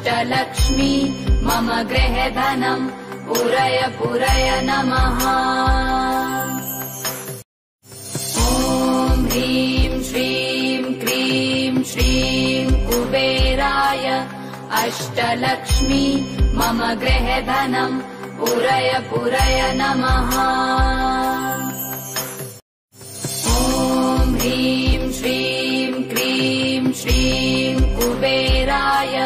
अष्टलक्ष्मी मम गृहे धनम् पूरय पूरय नमः। ॐ ह्रीं श्रीं क्रीं श्रीं कुबेराय अष्टलक्ष्मी मम गृहे धनम् पूरय पूरय नमः। ॐ ह्रीं श्रीं क्रीं श्रीं कुबेराय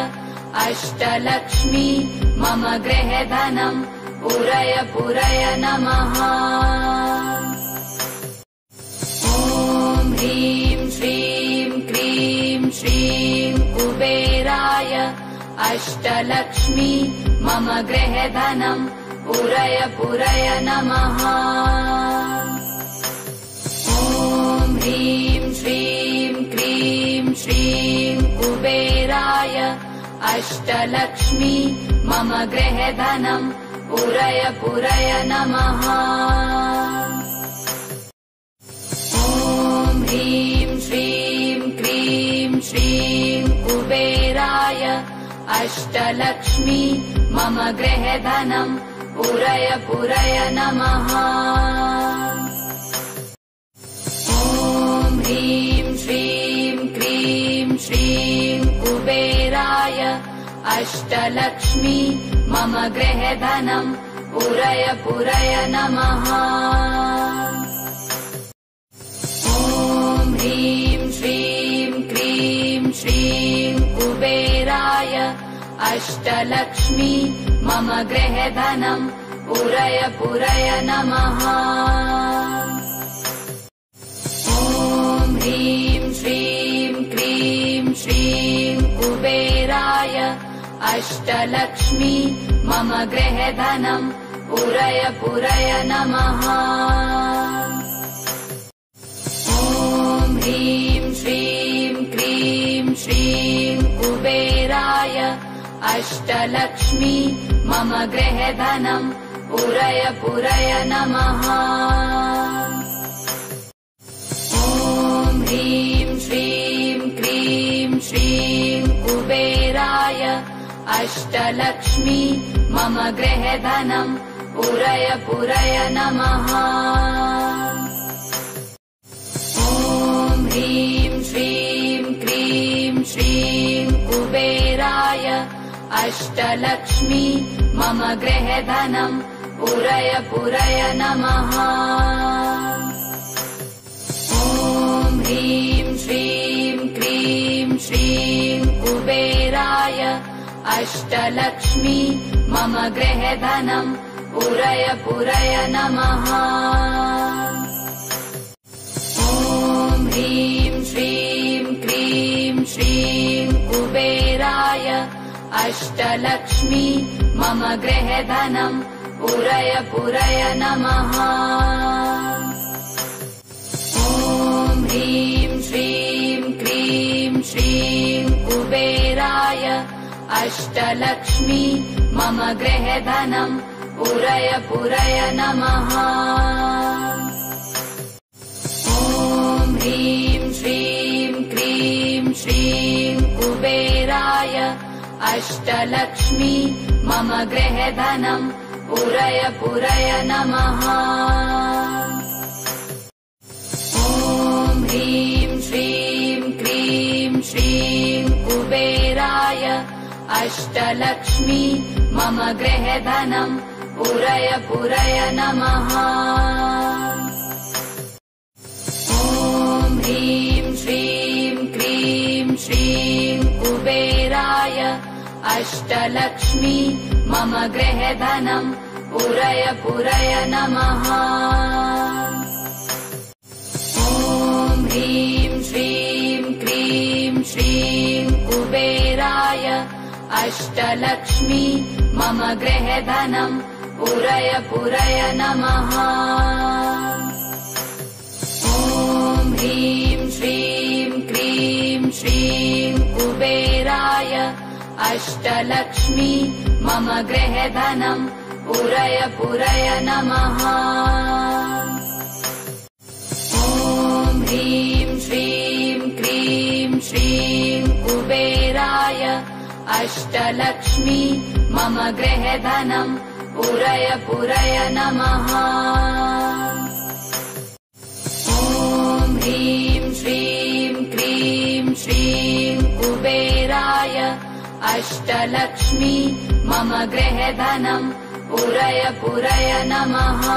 अष्टलक्ष्मी मम गृहे धनम् पूरय पूरय नमः। ॐ ह्रीं श्रीं क्रीं श्रीं कुबेराय अष्टलक्ष्मी मम गृहे धनम् पूरय पूरय नमः। ॐ ह्रीं श्रीं क्रीं श्रीं कुबेराय अष्टलक्ष्मी मम गृहे धनम् पूरय पूरय नमः। ॐ ह्रीं श्रीं क्रीं श्रीं कुबेराय अष्टलक्ष्मी मम गृहे धनम् पूरय पूरय नमः। ॐ ह्रीं श्रीं क्रीं श्रीं कुबेराय अष्टलक्ष्मी मम गृहे धनम् पूरय पूरय नमः। ॐ ह्रीं श्रीं क्रीं श्रीं कुबेराय अष्टलक्ष्मी मम गृहे धनम् पूरय पूरय नमः। ॐ ह्रीं श्रीं क्रीं श्रीं कुबेराय अष्टलक्ष्मी मम गृहे धनम् पूरय पूरय नमः। ॐ ह्रीं श्रीं क्रीं श्रीं कुबेराय अष्टलक्ष्मी मम गृहे धनम् पूरय पूरय नमः। ॐ ह्रीं श्रीं क्रीं श्रीं कुबेराय अष्टलक्ष्मी मम गृहे धनम् पूरय पूरय नमः। ॐ ह्रीं श्रीं क्रीं श्रीं कुबेराय अष्टलक्ष्मी मम गृहे धनम् पूरय पूरय नमः। ॐ ह्रीं श्रीं क्रीं श्रीं कुबेराय अष्टलक्ष्मी मम गृहे धनम् पूरय पूरय नमः। ॐ ह्रीं श्रीं क्रीं श्रीं कुबेराय अष्टलक्ष्मी मम गृहे धनम् पूरय पूरय नमः। ॐ ह्रीं श्रीं क्रीं श्रीं कुबेराय अष्टलक्ष्मी मम गृहे धनम् पूरय पूरय नमः। ॐ ह्रीं श्रीं क्रीं श्रीं कुबेराय अष्टलक्ष्मी मम गृहे धनम् पूरय पूरय नमः। ॐ ह्रीं श्रीं क्रीं श्रीं कुबेराय अष्टलक्ष्मी मम गृहे धनम् पूरय पूरय नमः। ॐ ह्रीं श्रीं क्रीं श्रीं कुबेराय अष्टलक्ष्मी मम गृहे धनम् पूरय पूरय नमः। ॐ ह्रीं श्रीं क्रीं श्रीं कुबेराय अष्टलक्ष्मी मम गृहे धनम् पूरय पूरय नमः। ॐ ह्रीं श्रीं क्रीं श्रीं कुबेराय अष्टलक्ष्मी मम गृहे धनम् पूरय पूरय नमः। ॐ ह्रीं श्रीं क्रीं श्रीं कुबेराय अष्टलक्ष्मी मम गृहधनम् पुरय पुरय नमः। ॐ ह्रीं श्रीं क्रीं श्रीं कुबेराय अष्टलक्ष्मी मम गृहधनम् पुरय पुरय नमः।